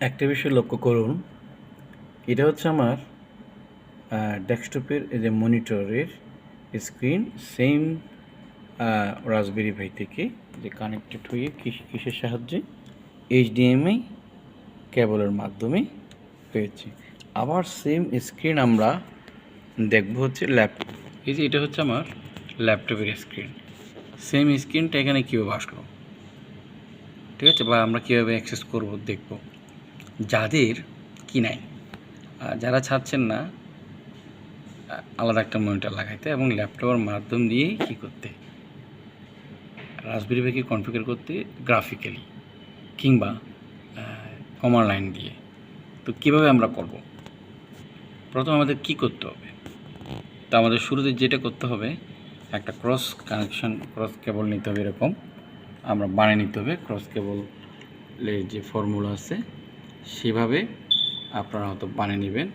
একটা বিষয় লক্ষ্য করুন, এটা হচ্ছে আমার ডেস্কটপের এই যে মনিটরের স্ক্রিন, সেম রাসবেরি পাই থেকে যে কানেক্টেড হয়ে কিসের সাহায্যে এইচডিএমআই কেবলের মাধ্যমে হয়েছে। আবার সেম স্ক্রিন আমরা দেখব হচ্ছে ল্যাপটপ। এই যে এটা হচ্ছে আমার ল্যাপটপের স্ক্রিন, সেম স্ক্রিনটা এখানে কীভাবে আসলো, ঠিক আছে, বা আমরা কীভাবে অ্যাক্সেস করব দেখব। যাদের কি নাই, যারা ছাড়ছেন না আলাদা একটা মনিটর লাগাইতে এবং ল্যাপটপের মাধ্যম দিয়েই কী করতে, রাসবেরি পাইকে কনফিগার করতে গ্রাফিক্যালি কিংবা কমান্ড লাইন দিয়ে। তো কীভাবে আমরা করব? প্রথম আমাদের কি করতে হবে? তো আমাদের শুরুতে যেটা করতে হবে, একটা ক্রস কানেকশন, ক্রস কেবল নিতে হবে। এরকম আমরা বানিয়ে নিতে হবে। ক্রস কেবলের যে ফর্মুলা আছে সেভাবে আপনারা হয়তো বানিয়ে নেবেন।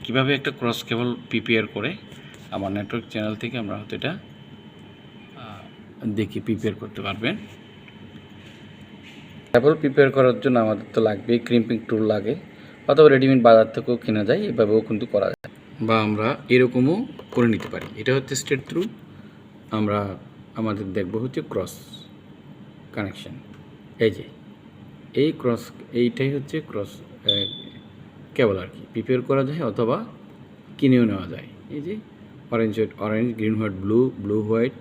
কীভাবে একটা ক্রস কেবল প্রিপেয়ার করে আমার নেটওয়ার্ক চ্যানেল থেকে আমরা হয়তো এটা দেখে প্রিপেয়ার করতে পারবেন। কেবল প্রিপেয়ার করার জন্য আমাদের তো লাগবে ক্রিম্পিং টুল লাগে, অথবা রেডিমেড বাজার থেকেও কেনা যায়, এভাবেও কিন্তু করা যায়, বা আমরা এরকমও করে নিতে পারি। এটা হচ্ছে স্ট্রেট থ্রু, আমরা আমাদের দেখব হচ্ছে ক্রস কানেকশন। এই যে এই ক্রস, এইটাই হচ্ছে ক্রস কেবল আর কি, প্রিপেয়ার করা যায় অথবা কিনেও নেওয়া যায়। এই যে orange white orange, green white blue, blue white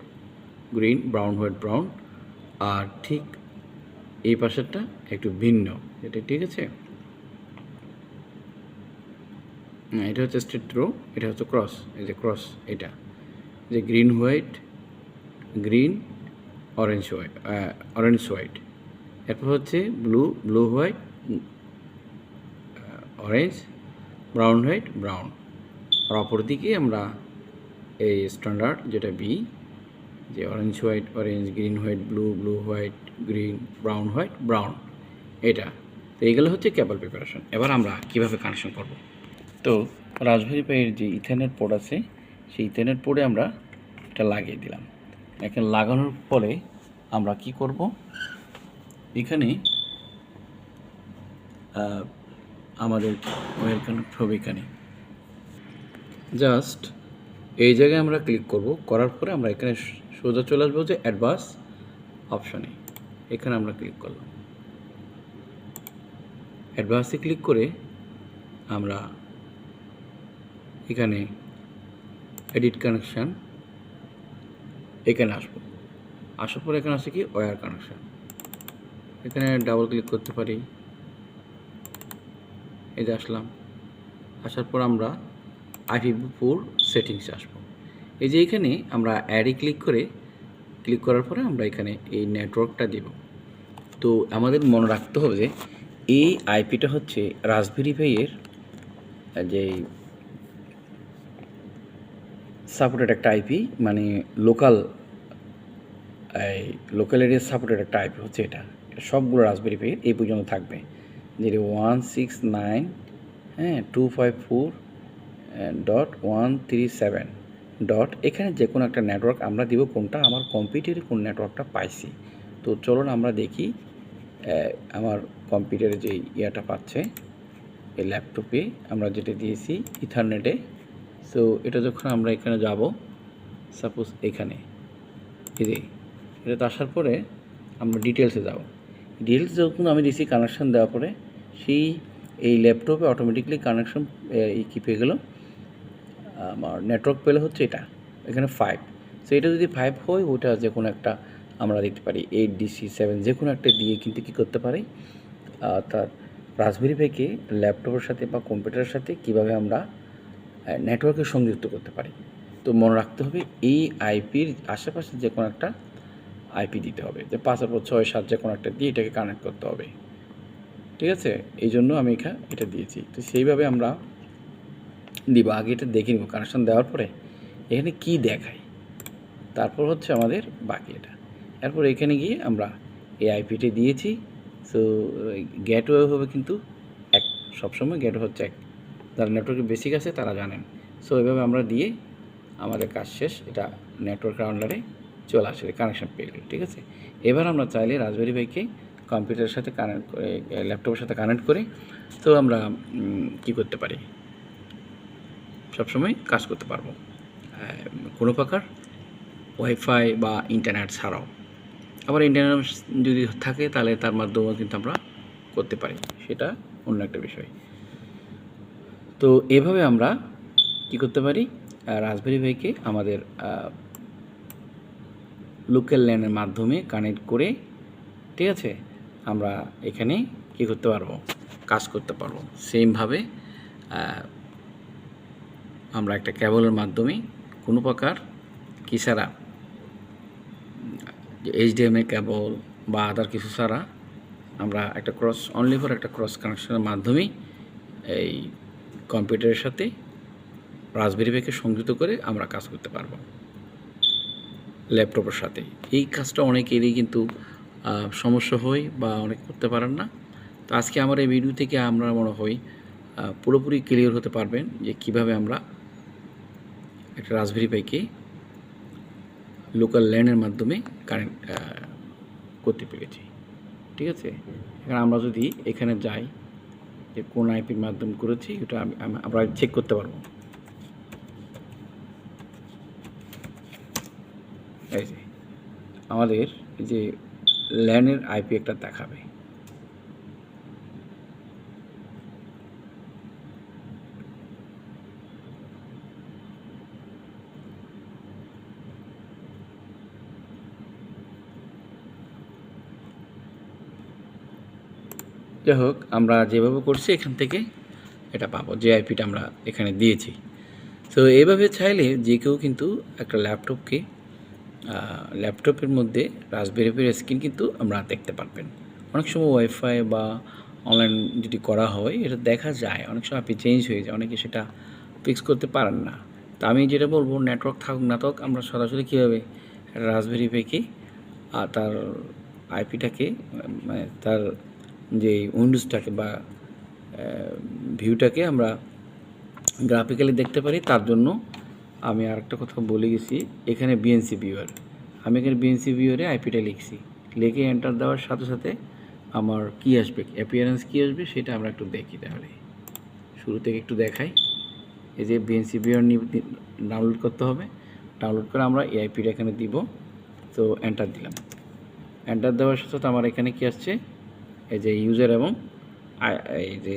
green, brown white brown, আর ঠিক এই পাশেরটা একটু ভিন্ন, এটা ঠিক আছে। এটা হচ্ছে স্ট্রেট থ্রো, এটা হচ্ছে ক্রস। এই যে ক্রস, এটা যে green white green, orange white orange white, এরপর হচ্ছে blue blue white orange, brown white brown. আর অপরদিকে আমরা এই স্ট্যান্ডার্ড যেটা বি, যে orange white orange, green white blue, blue white green, brown white brown, এটা। তো এইগুলো হচ্ছে কেবল প্রিপারেশন। এবার আমরা কিভাবে কানেকশন করব। তো রাসবেরি পাইয়ের যে ইথারনেট পোর্ট আছে, সেই ইথারনেট পোর্টে আমরা এটা লাগিয়ে দিলাম। এখানে লাগানোর পরে আমরা কি করব, এখানে আমাদের ওয়্যার কানেক্ট হবে। এখানে জাস্ট এই জায়গায় আমরা ক্লিক করব, করার পরে আমরা এখানে সোজা চলে আসবো যে অ্যাডভান্স অপশানে, এখানে আমরা ক্লিক করলাম। অ্যাডভান্সে ক্লিক করে আমরা এখানে এডিট কানেকশান, এখানে আসবো। আসার পরে এখানে আছে কি ওয়্যার কানেকশান, এখানে ডাবল ক্লিক করতে পারি। এই যে আসলাম, আসার পর আমরা IPv4 সেটিংসে আসবো। এই যে এখানে আমরা অ্যাডে ক্লিক করার পরে আমরা এখানে এই নেটওয়ার্কটা দেব। তো আমাদের মনে রাখতে হবে যে এই আইপিটা হচ্ছে রাসবেরি পাইয়ের যে সাপোর্টেড একটা আইপি, মানে লোকাল এরিয়া সাপোর্টেড একটা আইপি হচ্ছে এটা। সবগুলো রাসবেরি পাইয়ের এই পর্যন্ত থাকবে, যে 169 254.137 ডট, এখানে যে কোনো একটা নেটওয়ার্ক আমরা দিব। কোনটা আমার কম্পিউটারে কোন নেটওয়ার্কটা পাইছি। তো চলুন আমরা দেখি আমার কম্পিউটারে যে ইয়াটা পাচ্ছে এই ল্যাপটপে আমরা যেটা দিয়েছি ইথারনেটে। সো এটা যখন আমরা এখানে যাব, সাপোজ এখানে এই যে এটাতে আসার পরে আমরা ডিটেলসে যাব। ডিটেলস যখন আমি দিয়েছি কানেকশান দেওয়ার পরে এই ল্যাপটপে অটোমেটিকলি কানেকশন কি পেয়ে গেল, আমার নেটওয়ার্ক পেলে হচ্ছে এটা এখানে 5। সো এটা যদি 5 হয়, ওটা যে কোনো একটা আমরা দিতে পারি 8DC7, যে কোনো একটা দিয়ে কিন্তু কী করতে পারি, তার রাসবেরি পাইকে ল্যাপটপের সাথে বা কম্পিউটারের সাথে কিভাবে আমরা নেটওয়ার্কে সংযুক্ত করতে পারি। তো মনে রাখতে হবে এই আইপির আশেপাশে যে কোনো একটা আইপি দিতে হবে, যে 5 অথবা 6 7 যে কোনো একটা দিয়ে এটাকে কানেক্ট করতে হবে, ঠিক আছে। এই জন্য আমি এটা দিয়েছি। তো সেইভাবে আমরা দিব। আগে এটা দেখে নিব কানেকশান দেওয়ার পরে এখানে কি দেখায়, তারপর হচ্ছে আমাদের বাকি এটা। এরপর এখানে গিয়ে আমরা এই আইপিটি দিয়েছি। সো গেটওয়ে হবে কিন্তু এক, সবসময় গেটওয়ে হচ্ছে এক। যারা নেটওয়ার্কে বেসিক আছে তারা জানেন। সো এভাবে আমরা দিয়ে আমাদের কাজ শেষ। এটা নেটওয়ার্কের আন্ডারে চলে আসে, কানেকশান পেয়ে গেল, ঠিক আছে। এবার আমরা চাইলে রাসবেরি পাইকে কম্পিউটারের সাথে কানেক্ট করে, ল্যাপটপের সাথে কানেক্ট করে তো আমরা কী করতে পারি, সবসময় কাজ করতে পারবো কোনো প্রকার ওয়াইফাই বা ইন্টারনেট ছাড়াও। আবার ইন্টারনেট যদি থাকে তাহলে তার মাধ্যমেও কিন্তু আমরা করতে পারি, সেটা অন্য একটা বিষয়। তো এভাবে আমরা কী করতে পারি, রাসবেরি পাইকে আমাদের লোকাল ল্যানের মাধ্যমে কানেক্ট করে, ঠিক আছে, আমরা এখানে কী করতে পারবো, কাজ করতে পারবো। সেমভাবে আমরা একটা কেবলের মাধ্যমে কোনো প্রকার কী ছাড়া, HDMI কেবল বা আদার কিছু ছাড়া আমরা একটা অনলি ফর একটা ক্রস কানেকশনের মাধ্যমেই এই কম্পিউটারের সাথে রাসবেরি পাইকে সংযুক্ত করে আমরা কাজ করতে পারবো ল্যাপটপের সাথে। এই কাজটা অনেকেরই কিন্তু সমস্যা হয় বা অনেক করতে পারেন না। তো আজকে আমার এই ভিডিও থেকে আমরা মনে হয় পুরোপুরি ক্লিয়ার হতে পারবেন যে কিভাবে আমরা একটা রাসবেরি পাইকে লোকাল ল্যানের মাধ্যমে কানেক্ট করতে পেরেছি, ঠিক আছে। এখানে আমরা যদি এখানে যাই যে কোন আইপির মাধ্যমে করেছি, এটা আমরা চেক করতে পারবো। এই যে আমাদের যে ল্যানের আইপি একটা দেখাবে, যাই হোক আমরা যেভাবে করছি এখান থেকে এটা পাবো, যে আইপিটা আমরা এখানে দিয়েছি। তো এইভাবে চাইলে যে কেউ কিন্তু একটা ল্যাপটপের মধ্যে রাসবেরি পাইয়ের স্ক্রিন কিন্তু আমরা দেখতে পারবেন। অনেক সময় ওয়াইফাই বা অনলাইন যদি করা হয় এটা দেখা যায়, অনেক সময় আইপি চেঞ্জ হয়ে যায়, অনেকে সেটা ফিক্স করতে পারেন না। তো আমি যেটা বলবো, নেটওয়ার্ক থাকুক না থাকুক, আমরা সরাসরি কীভাবে রাসবেরি পাইকে তার আইপিটাকে, মানে তার যে উইন্ডোজটাকে বা ভিউটাকে আমরা গ্রাফিক্যালি দেখতে পারি। তার জন্য আমি আরেকটা কথা বলে গেছি, এখানে বিএনসি ভিউয়ার, আমি এখানে বিএনসি ভিউয়ারে আইপিটা লিখছি, লিখে এন্টার দেওয়ার সাথে সাথে আমার কী আসবে, অ্যাপিয়ারেন্স কী আসবে সেটা আমরা একটু দেখি। তাহলে শুরু থেকে একটু দেখাই। এই যে বিএনসি ভিউয়ার ডাউনলোড করতে হবে, ডাউনলোড করে আমরা এই আইপিটা এখানে দিব। তো এন্টার দিলাম, এন্টার দেওয়ার সাথে সাথে আমার এখানে কী আসছে, এই যে ইউজার এবং এই যে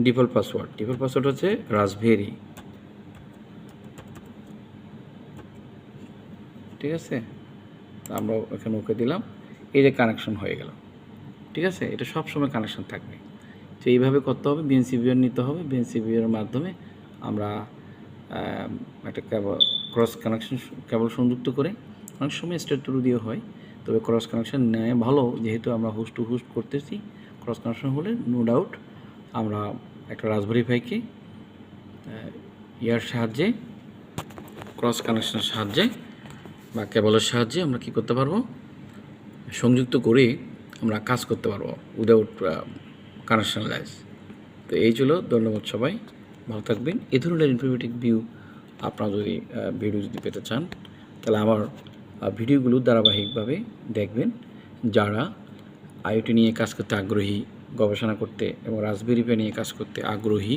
ডিফল্ট পাসওয়ার্ড হচ্ছে রাসবেরি, ঠিক আছে। তো আমরা এখানে ওকে দিলাম, এই যে কানেকশন হয়ে গেল, ঠিক আছে। এটা সব সময় কানেকশন থাকবে। তো এইভাবে করতে হবে, বিএনসি ভিউয়ার নিতে হবে, বিএনসি ভিউয়ারের মাধ্যমে আমরা একটা ক্রস কানেকশন কেবল সংযুক্ত করে, অনেক সময় স্টেট থ্রু দিয়ে হয়, তবে ক্রস কানেকশন নেয় ভালো, যেহেতু আমরা হোস্ট টু হোস্ট করতেছি। ক্রস কানেকশন হলে নো ডাউট আমরা একটা রাসবেরি পাইকে ইয়ার সাহায্যে, ক্রস কানেকশনের সাহায্যে বা কেবলের সাহায্যে আমরা কী করতে পারবো, সংযুক্ত করে আমরা কাজ করতে পারবো উইদাউট কানেকশনলেস। তো এই ছিল, ধন্যবাদ সবাই, ভালো থাকবেন। এ ধরনের ইনফরমেটিভ ভিউ আপনারা যদি ভিডিও যদি পেতে চান তাহলে আমার ভিডিওগুলো ধারাবাহিকভাবে দেখবেন। যারা আইওটি নিয়ে কাজ করতে আগ্রহী, গবেষণা করতে এবং রাসবেরি পাই নিয়ে কাজ করতে আগ্রহী,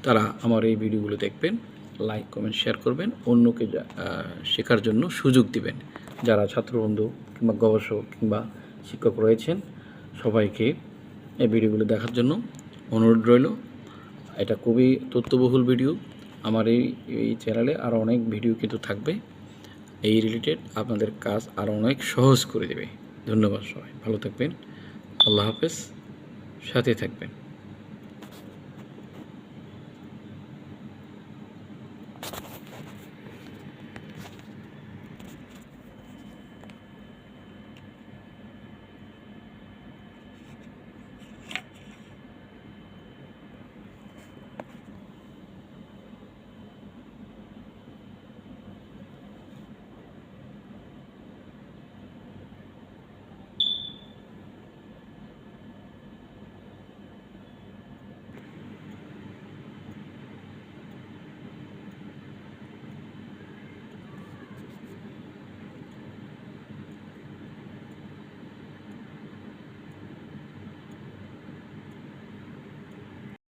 তারা আমার এই ভিডিওগুলো দেখবেন, লাইক কমেন্ট শেয়ার করবেন, অন্যকে শেখার জন্য সুযোগ দিবেন। যারা ছাত্রবন্ধু কিংবা গবেষক কিংবা শিক্ষক রয়েছেন, সবাইকে এই ভিডিওগুলো দেখার জন্য অনুরোধ রইল। এটা খুবই তথ্যবহুল ভিডিও। আমার এই চ্যানেলে আরও অনেক ভিডিও কিন্তু থাকবে এই রিলেটেড, আপনাদের কাজ আরও অনেক সহজ করে দেবে। ধন্যবাদ সবাই, ভালো থাকবেন, আল্লাহ হাফেজ, সাথে থাকবেন।